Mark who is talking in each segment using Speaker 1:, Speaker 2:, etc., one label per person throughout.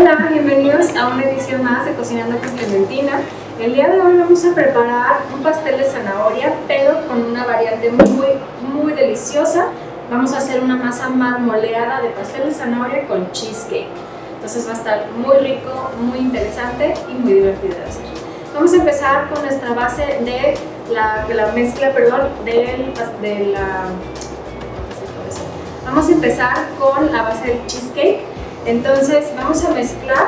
Speaker 1: Hola, bienvenidos a una edición más de Cocinando con Clementina. El día de hoy vamos a preparar un pastel de zanahoria, pero con una variante muy deliciosa. Vamos a hacer una masa marmoleada de pastel de zanahoria con cheesecake. Entonces va a estar muy rico, muy interesante y muy divertido de hacer. Vamos a empezar con nuestra base de la mezcla, Vamos a empezar con la base del cheesecake. Entonces vamos a mezclar.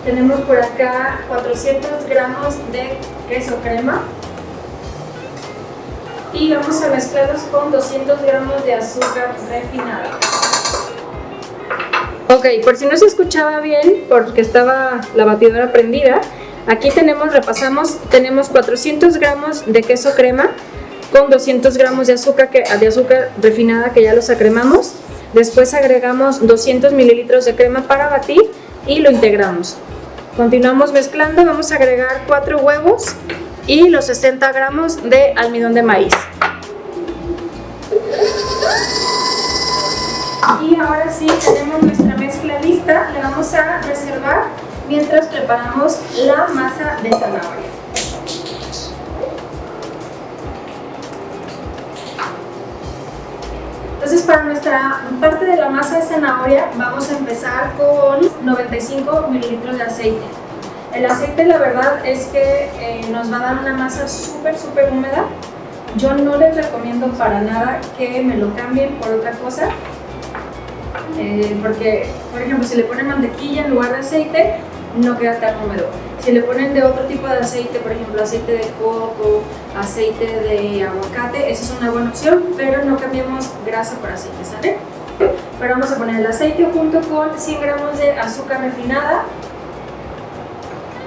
Speaker 1: Tenemos por acá 400 gramos de queso crema y vamos a mezclarlos con 200 gramos de azúcar refinada. Ok, por si no se escuchaba bien porque estaba la batidora prendida, aquí repasamos, tenemos 400 gramos de queso crema con 200 gramos de azúcar refinada que ya los acremamos. Después agregamos 200 mililitros de crema para batir y lo integramos. Continuamos mezclando, vamos a agregar 4 huevos y los 60 gramos de almidón de maíz. Y ahora sí, tenemos nuestra mezcla lista, la vamos a reservar mientras preparamos la masa de zanahoria. Entonces, para nuestra parte de la masa de zanahoria vamos a empezar con 95 mililitros de aceite. El aceite, la verdad es que nos va a dar una masa súper húmeda. Yo no les recomiendo para nada que me lo cambien por otra cosa, porque, por ejemplo, si le ponen mantequilla en lugar de aceite, no queda tan húmedo. Si le ponen de otro tipo de aceite, por ejemplo aceite de coco, aceite de aguacate, esa es una buena opción, pero no cambiemos grasa por aceite, ¿sale? Pero vamos a poner el aceite junto con 100 gramos de azúcar refinada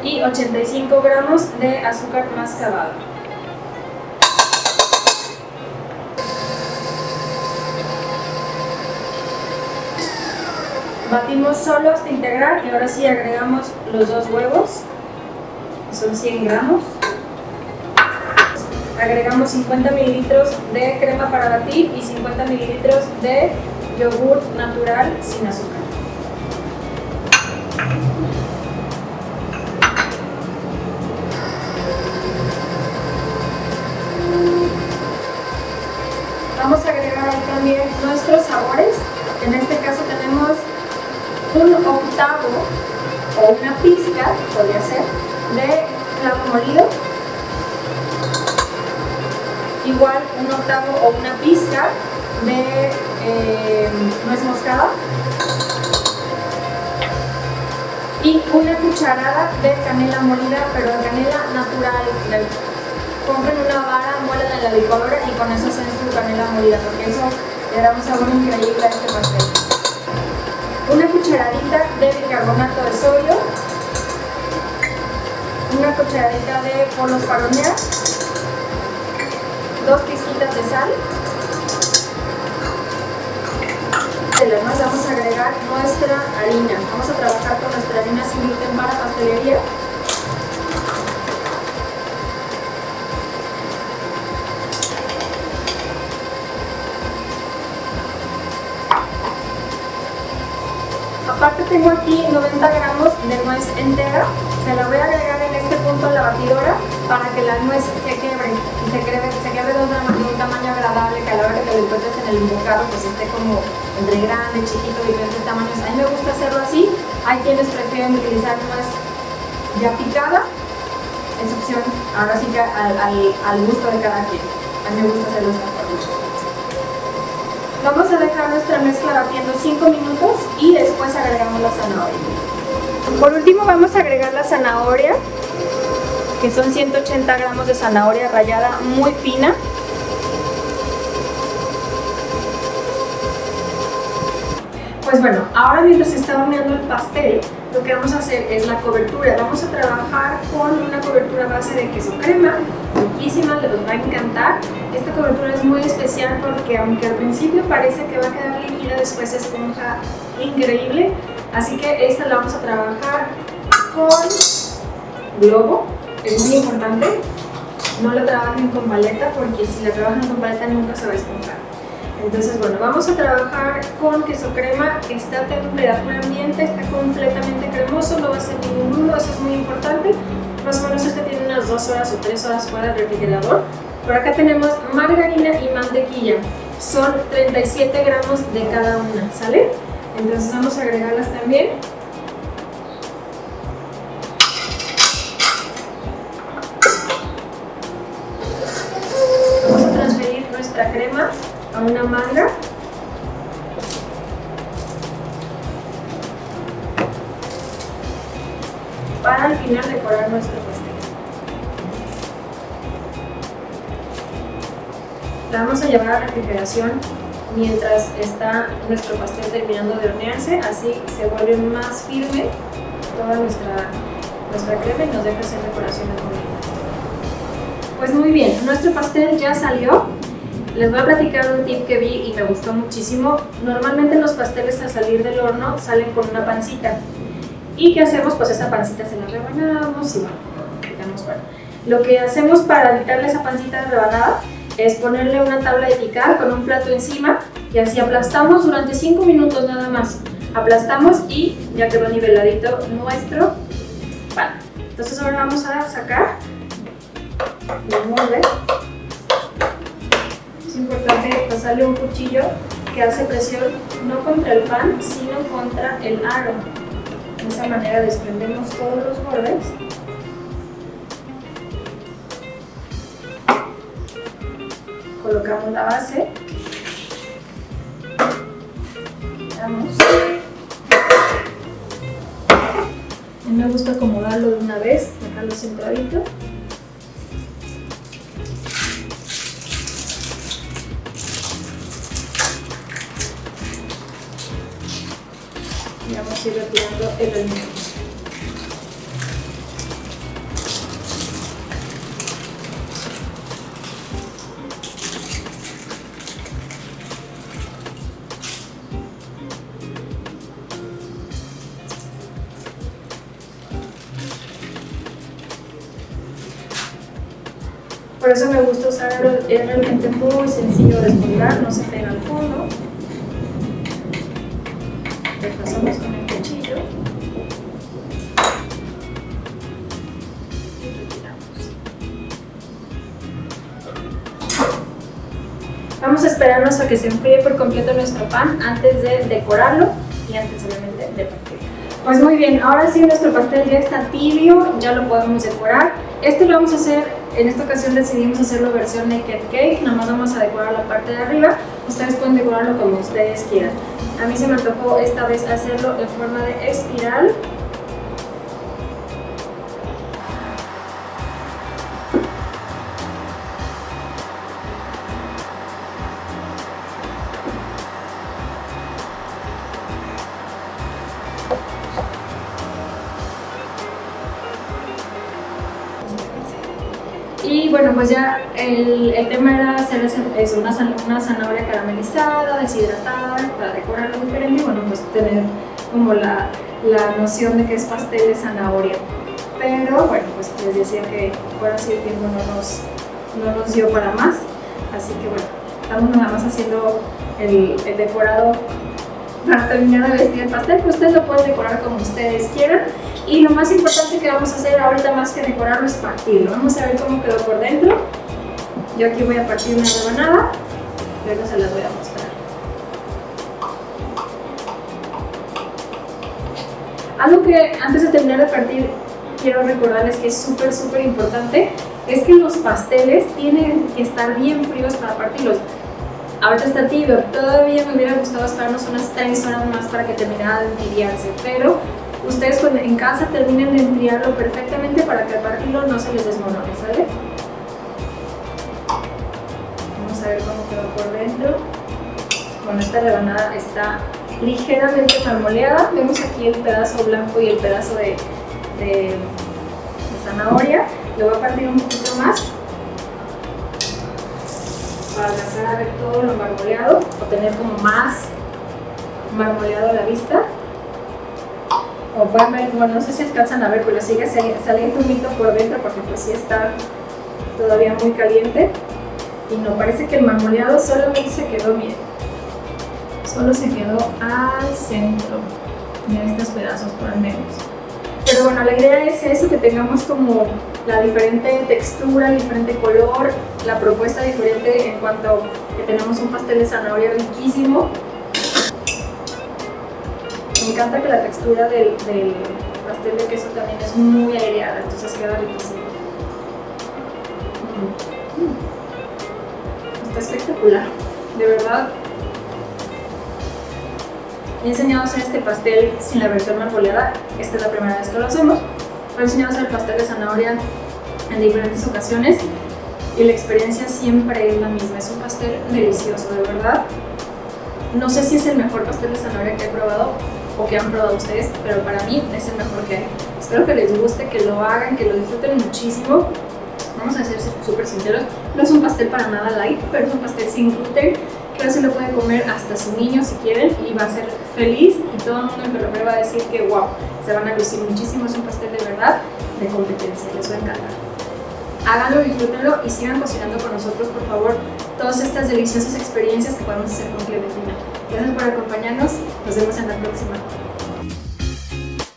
Speaker 1: y 85 gramos de azúcar mascabado. Batimos solo hasta integrar y ahora sí agregamos los 2 huevos, que son 100 gramos. Agregamos 50 mililitros de crema para batir y 50 mililitros de yogur natural sin azúcar. Vamos a agregar ahí también nuestros sabores. En este caso tenemos un octavo o una pizca, podría ser, de clavo molido, igual un octavo o una pizca de nuez moscada y una cucharada de canela molida, pero de canela natural. Compren una vara, muelen en la licuadora y con eso hacen su canela molida, porque eso le da un sabor increíble a este pastel. Una cucharadita de bicarbonato de sodio, una cucharadita de polvo para hornear, 2 pizquitas de sal. Además vamos a agregar nuestra harina. Vamos a trabajar con nuestra harina sin gluten para pastelería. Aparte tengo aquí 90 gramos de nuez entera, se la voy a agregar en este punto a la batidora para que la nuez se quiebre y se quiebre de un tamaño agradable, que a la hora que lo encuentres en el embocado pues esté como entre grande, chiquito, diferentes tamaños. A mí me gusta hacerlo así, hay quienes prefieren utilizar nuez ya picada, es opción, ahora sí que al gusto de cada quien. A mí me gusta hacerlo de esta forma. Vamos a dejar nuestra mezcla batiendo 5 minutos y después agregamos la zanahoria. Por último vamos a agregar la zanahoria, que son 180 gramos de zanahoria rallada muy fina. Pues bueno, ahora mientras se está horneando el pastel, lo que vamos a hacer es la cobertura. Vamos a trabajar con una cobertura a base de queso crema, riquísima, les va a encantar. Esta cobertura es muy especial porque aunque al principio parece que va a quedar líquida, después se esponja increíble. Así que esta la vamos a trabajar con globo, es muy importante. No la trabajen con paleta porque si la trabajan con paleta nunca se va a esponjar. Entonces, bueno, vamos a trabajar con queso crema que está a temperatura ambiente, está completamente cremoso, no va a ser ningún nudo, eso es muy importante. Más o menos este tiene unas 2 horas o 3 horas fuera del refrigerador. Por acá tenemos margarina y mantequilla, son 37 gramos de cada una, ¿sale? Entonces vamos a agregarlas también. Vamos a transferir nuestra crema a una manga. Para al final decorar nuestro pastel. La vamos a llevar a la refrigeración mientras está nuestro pastel terminando de hornearse, así se vuelve más firme toda nuestra crema y nos deja hacer decoraciones muy lindas. Pues muy bien, nuestro pastel ya salió. Les voy a platicar un tip que vi y me gustó muchísimo. Normalmente los pasteles al salir del horno salen con una pancita. ¿Y qué hacemos? Pues esa pancita se la rebanamos y bueno, digamos, bueno. Lo que hacemos para evitarle esa pancita rebanada es ponerle una tabla de picar con un plato encima y así aplastamos durante 5 minutos nada más. Aplastamos y ya quedó niveladito nuestro pan. Entonces ahora vamos a sacar el molde. Es importante pasarle un cuchillo que hace presión no contra el pan, sino contra el aro. De esa manera desprendemos todos los bordes. Colocamos la base. Vamos. A mí me gusta acomodarlo de una vez, dejarlo centradito. Y vamos a ir retirando el almidón. Por eso me gusta usarlo, es realmente muy sencillo de desmoldar, no se pega al fondo. Repasamos con el cuchillo y retiramos. Vamos a esperarnos a que se enfríe por completo nuestro pan antes de decorarlo y antes obviamente de partir. Pues muy bien, ahora sí nuestro pastel ya está tibio, ya lo podemos decorar. Este lo vamos a hacer, en esta ocasión decidimos hacerlo versión naked cake, nada más vamos a decorar la parte de arriba. Ustedes pueden decorarlo como ustedes quieran. A mí se me antojó esta vez hacerlo en forma de espiral. Y bueno, pues ya el tema era hacer eso, una zanahoria caramelizada, deshidratada, para decorarlo diferente y bueno, pues tener como la noción de que es pastel de zanahoria. Pero bueno, pues les decía que ahora sí el tiempo no nos dio para más, así que bueno, estamos nada más haciendo el decorado para terminar de vestir el pastel, pues ustedes lo pueden decorar como ustedes quieran. Y lo más importante que vamos a hacer ahorita más que decorarlo es partirlo. Vamos a ver cómo quedó por dentro. Yo aquí voy a partir una rebanada, luego se las voy a mostrar. Algo que antes de terminar de partir quiero recordarles que es súper importante es que los pasteles tienen que estar bien fríos para partirlos. Ahorita está tibio, todavía me hubiera gustado esperarnos unas 3 horas más para que terminara de enfriarse, pero ustedes en casa terminen de enfriarlo perfectamente para que al partirlo no se les desmorone, ¿sale? Vamos a ver cómo quedó por dentro. Bueno, esta rebanada está ligeramente marmoleada. Vemos aquí el pedazo blanco y el pedazo de zanahoria. Lo voy a partir un poquito más para alcanzar a ver todo lo marmoleado o tener como más marmoleado a la vista. Como pueden ver, bueno, no sé si alcanzan a ver, pero sigue saliendo un mito por dentro porque pues sí está todavía muy caliente y no parece que el marmoleado solamente se quedó bien.
Speaker 2: Solo se quedó al centro de estos pedazos por al menos.
Speaker 1: Pero bueno, la idea es eso, que tengamos como la diferente textura, el diferente color, la propuesta diferente en cuanto a que tenemos un pastel de zanahoria riquísimo. Me encanta que la textura del pastel de queso también es muy aireada, entonces queda riquísimo. Está espectacular, de verdad. He enseñado a hacer este pastel sin la versión marmoleada, esta es la primera vez que lo hacemos. He enseñado a hacer el pastel de zanahoria en diferentes ocasiones y la experiencia siempre es la misma, es un pastel delicioso, de verdad. No sé si es el mejor pastel de zanahoria que he probado o que han probado ustedes, pero para mí es el mejor que hay. Espero que les guste, que lo hagan, que lo disfruten muchísimo. Vamos a ser súper sinceros, no es un pastel para nada light, pero es un pastel sin gluten, que se lo puede comer hasta su niño si quieren y va a ser feliz, y todo el mundo que lo pruebe va a decir que wow, se van a lucir muchísimo. Es un pastel de verdad de competencia, les va a encantar. Háganlo, disfrútenlo y sigan cocinando con nosotros, por favor, todas estas deliciosas experiencias que podemos hacer con Clementina. Gracias por acompañarnos, nos vemos en la próxima.